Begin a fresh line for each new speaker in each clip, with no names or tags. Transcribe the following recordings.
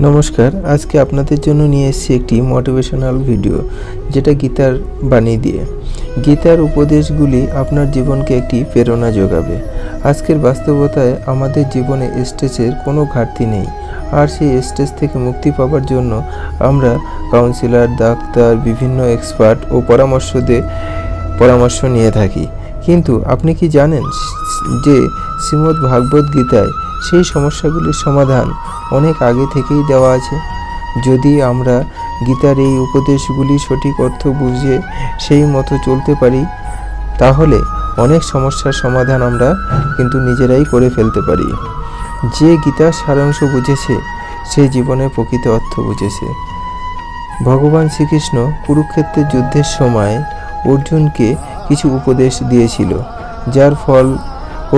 নমস্কার, আজকে আপনাদের জন্য নিয়ে এসেছি একটি মোটিভেশনাল ভিডিও, যেটা গীতার বাণী দিয়ে। গীতার উপদেশগুলি আপনার জীবনকে একটি প্রেরণা যোগাবে। আজকের বাস্তবতায় আমাদের জীবনে স্ট্রেসের কোনো ঘাটতি নেই, আর সেই স্ট্রেস থেকে মুক্তি পাওয়ার জন্য আমরা কাউন্সিলর, ডাক্তার, বিভিন্ন এক্সপার্ট ও পরামর্শ নিয়ে থাকি। কিন্তু আপনি কি জানেন যে শ্রীমদ্ ভাগবত গীতায় সেই সমস্যাগুলির সমাধান অনেক আগে থেকেই দেওয়া আছে? যদি আমরা গীতার এই উপদেশগুলি সঠিক অর্থ বুঝে সেই মতো চলতে পারি, তাহলে অনেক সমস্যার সমাধান আমরা কিন্তু নিজেরাই করে ফেলতে পারি। যে গীতার সারাংশ বুঝেছে সে জীবনের প্রকৃত অর্থ বুঝেছে। ভগবান শ্রীকৃষ্ণ কুরুক্ষেত্রের যুদ্ধের সময় অর্জুনকে কিছু উপদেশ দিয়েছিল, যার ফল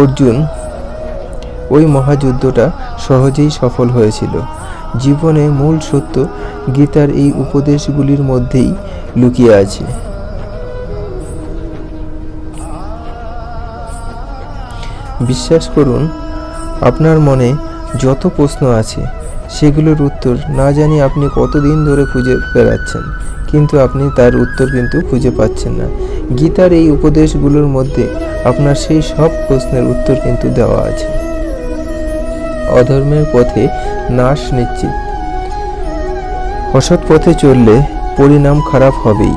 অর্জুন ওই মহাযুদ্ধটা সহজেই সফল হয়েছিল। জীবনে মূল সত্য গীতার এই উপদেশগুলির মধ্যেই লুকিয়ে আছে। বিশ্বাস করুন, আপনার মনে যত প্রশ্ন আছে সেগুলোর উত্তর না জানি আপনি কতদিন ধরে খুঁজে বেড়াচ্ছেন, কিন্তু আপনি তার উত্তর কিন্তু খুঁজে পাচ্ছেন না। গীতার এই উপদেশগুলোর মধ্যে আপনার সেই সব প্রশ্নের উত্তর কিন্তু দেওয়া আছে। অধর্মের পথে নাশ নিশ্চিত। অসৎ পথে চললে পরিণাম খারাপ হবেই।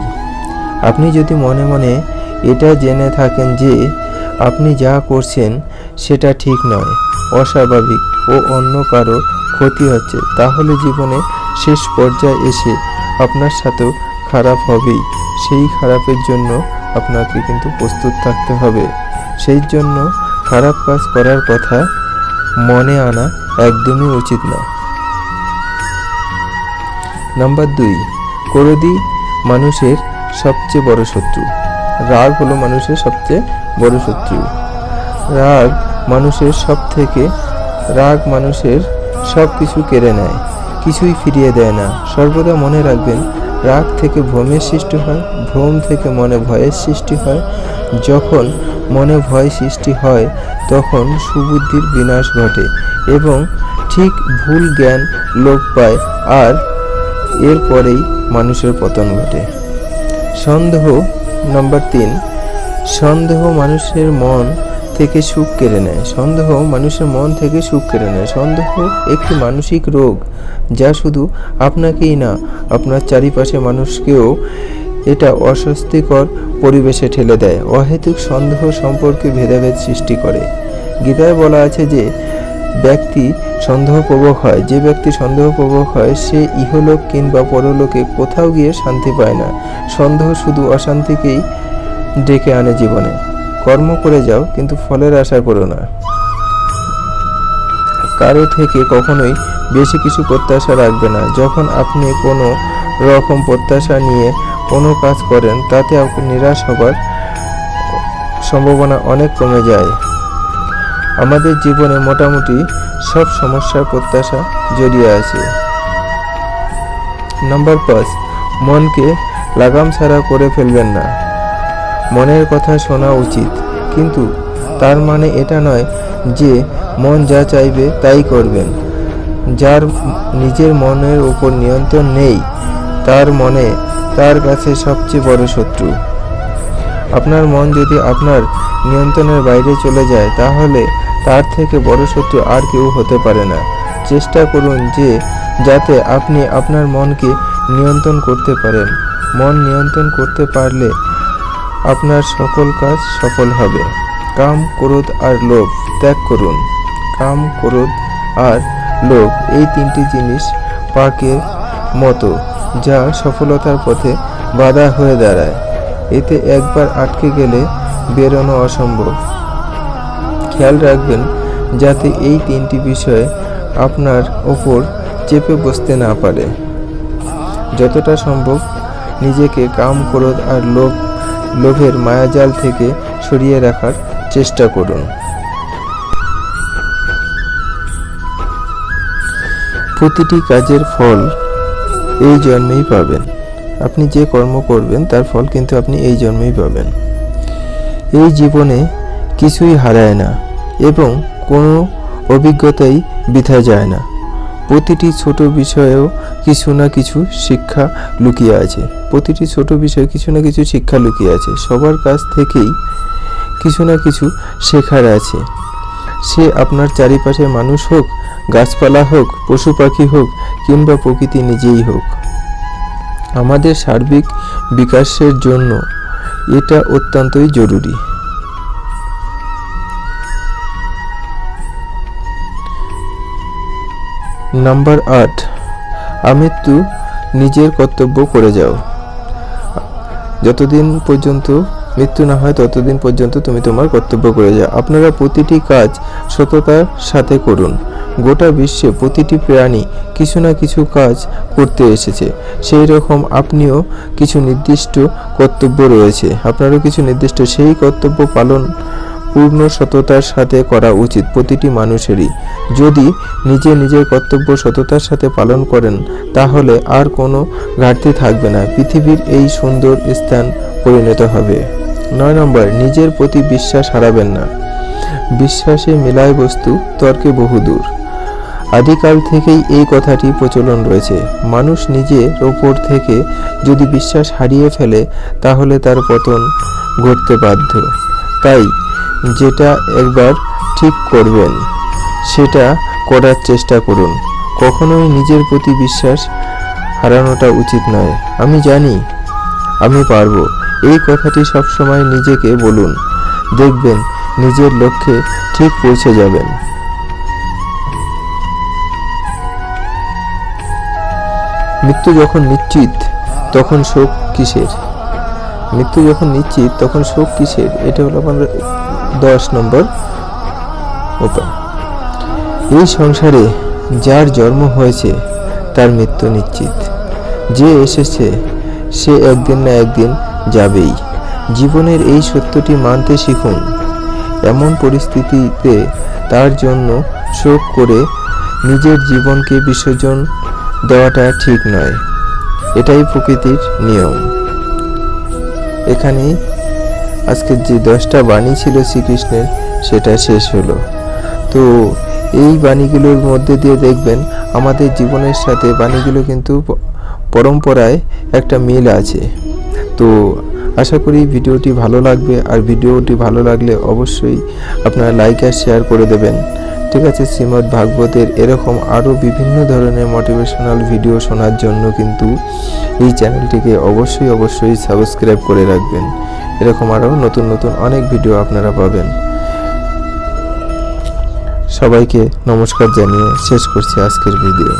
আপনি যদি মনে মনে এটা জেনে থাকেন যে আপনি যা করছেন সেটা ঠিক নয়, অস্বাভাবিক ও অন্য কারো ক্ষতি হচ্ছে, তাহলে জীবনে শেষ পর্যায়ে এসে আপনার সাথেও খারাপ হবেই। সেই খারাপের জন্য আপনাকে কিন্তু প্রস্তুত থাকতে হবে। সেই জন্য খারাপ কাজ করার কথা মনে আনা একদমই উচিত না। নাম্বার 2, ক্রোধই মানুষের সবচেয়ে বড় শত্রু। রাগ হলো মানুষের সবচেয়ে বড় শত্রু। রাগ মানুষের সব কিছু কেড়ে নেয়, কিছুই ফিরিয়ে দেয় না। সর্বদা মনে রাখবেন, রাগ থেকে ভ্রমের সৃষ্টি হয়, ভ্রম থেকে মনে ভয়ের সৃষ্টি হয়। যখন মনে ভয় সৃষ্টি হয় তখন সুবুদ্ধির বিনাশ ঘটে এবং ঠিক ভুল জ্ঞান লোপ পায়, আর এরপরেই মানুষের পতন ঘটে। সন্দেহ। নাম্বার 3, সন্দেহ মানুষের মন থেকে সুখ কেড়ে নেয়। সন্দেহ একটি মানসিক রোগ, যা শুধু আপনাকেই না, আপনার চারিপাশে মানুষকেও এটা অস্বস্তিকর পরিবেশে ঠেলে দেয়। অহেতুক সন্দেহ সম্পর্কে ভেদাভেদ সৃষ্টি করে। গীতায় বলা আছে যে ব্যক্তি সন্দেহপ্রবক হয় সে ইহলোক কিংবা পরলোকে কোথাও গিয়ে শান্তি পায় না। সন্দেহ শুধু অশান্তিকেই ডেকে আনে জীবনে। কর্ম করে যাও, কিন্তু ফলের আশা করো না। কারো থেকে কখনোই বেশি কিছু প্রত্যাশা রাখবে না। যখন আপনি কোনো রকম প্রত্যাশা নিয়ে কোনো কাজ করেন, তাতে আপনি নিরাশ হবার সম্ভাবনা অনেক কমে যায়। আমাদের জীবনে মোটামুটি সব সমস্যার প্রত্যাশা জড়িয়ে আছে। নাম্বার 5, মনকে লাগাম ছাড়া করে ফেলবেন না। মনের কথা শোনা উচিত, কিন্তু তার মানে এটা নয় যে মন যা চাইবে তাই করবেন। যার নিজের মনের উপর নিয়ন্ত্রণ নেই, তার কাছে সবচেয়ে বড় শত্রু। আপনার মন যদি আপনার নিয়ন্ত্রণের বাইরে চলে যায়, তাহলে তার থেকে বড় শত্রু আর কেউ হতে পারে না। চেষ্টা করুন যাতে আপনি আপনার মনকে নিয়ন্ত্রণ করতে পারেন। মন নিয়ন্ত্রণ করতে পারলে আপনার সকল কাজ সফল হবে। কাম, ক্রোধ আর লোভ ত্যাগ করুন। কাম, ক্রোধ আর লোভ এই 3টি জিনিস পাকের মতো, যা সফলতার পথে বাধা হয়ে দাঁড়ায়। এতে একবার আটকে গেলে বেরোনো অসম্ভব। খেয়াল রাখবেন যাতে এই 3টি বিষয় আপনার ওপর চেপে বসতে না পারে। যতটা সম্ভব নিজেকে কাম, ক্রোধ আর লোভের মায়াজাল থেকে সরিয়ে রাখার চেষ্টা করুন। প্রতিটি কাজের ফল এই জন্মেই পাবেন। আপনি যে কর্ম করবেন তার ফল কিন্তু আপনি এই জন্মেই পাবেন। এই জীবনে কিছুই হারায় না এবং কোনো অভিজ্ঞতাই বৃথা যায় না। প্রতিটি ছোট বিষয়েও কিছু না কিছু শিক্ষা লুকিয়ে আছে। প্রতিটি ছোট বিষয়ে কিছু না কিছু শিক্ষা লুকিয়ে আছে। সবার কাছ থেকেই কিছু না কিছু শেখার আছে। সে আপনার চারিপাশে মানুষ হোক, গাছপালা হোক, পশু পাখি হোক, কিংবা প্রকৃতি নিজেই হোক। আমাদের সার্বিক বিকাশের জন্য এটা অত্যন্তই জরুরি। নাম্বার 8, আমৃত্যু নিজের কর্তব্য করে যাও। যতদিন পর্যন্ত মৃত্যু না হয় ততদিন পর্যন্ত তুমি তোমার কর্তব্য করে যাও। আপনারা প্রতিটি কাজ সততার সাথে করুন। গোটা বিশ্বে প্রতিটি প্রাণী কিছু না কিছু কাজ করতে এসেছে। সেই রকম আপনিও কিছু নির্দিষ্ট কর্তব্য রয়েছে, আপনারও কিছু নির্দিষ্ট, সেই কর্তব্য পালন পূর্ণ সততার সাথে করা উচিত প্রতিটি মানুষেরই। যদি নিজের কর্তব্য সততার সাথে পালন করেন তাহলে আর কোনো ঘাটতি থাকবে না, পৃথিবীর এই সুন্দর স্থান পরিণত হবে। 9 নম্বর, নিজের প্রতি বিশ্বাস হারাবেন না। বিশ্বাসে মেলায় বস্তু, তর্কে বহুদূর। আদিকাল থেকেই এই কথাটি প্রচলন রয়েছে। মানুষ নিজের ওপর থেকে যদি বিশ্বাস হারিয়ে ফেলে তাহলে তার পতন ঘটতে বাধ্য। তাই যেটা একবার ঠিক করবেন সেটা করার চেষ্টা করুন। কখনোই নিজের প্রতি বিশ্বাস হারানোটা উচিত নয়। আমি জানি, আমি পারবো, এই কথাটি সবসময় নিজেকে বলুন। দেখবেন নিজের লক্ষ্যে ঠিক পৌঁছে যাবেন। মৃত্যু যখন নিশ্চিত তখন শোক কিসের? মৃত্যু যখন নিশ্চিত তখন শোক কিসের? এটা হলো আমাদের 10 নম্বর উপায়। এই সংসারে যার জন্ম হয়েছে তার মৃত্যু নিশ্চিত। যে এসেছে সে একদিন না একদিন যাবেই। জীবনের এই সত্যটি মানতে শিখুন। এমন পরিস্থিতিতে তার জন্য শোক করে নিজের জীবনকে বিসর্জন দেওয়াটা ঠিক নয়। এটাই প্রকৃতির নিয়ম। এখানেই আজকের যে 10টা বাণী ছিল শ্রীকৃষ্ণের সেটা শেষ হলো। তো এই বাণীগুলোর মধ্যে দিয়ে দেখবেন আমাদের জীবনের সাথে বাণীগুলো কিন্তু পরম্পরায় একটা মিল আছে। তো আশা করি ভিডিওটি ভালো লাগবে, আর ভিডিওটি ভালো লাগলে অবশ্যই আপনারা লাইক আর শেয়ার করে দেবেন। ঠিক আছে, শ্রীমদ্ ভাগবতের এরকম আরও বিভিন্ন ধরনের মোটিভেশনাল ভিডিও শোনার জন্য কিন্তু এই চ্যানেলটিকে অবশ্যই সাবস্ক্রাইব করে রাখবেন। এরকম আরও নতুন অনেক ভিডিও আপনারা পাবেন। সবাইকে নমস্কার জানিয়ে শেষ করছি আজকের ভিডিও।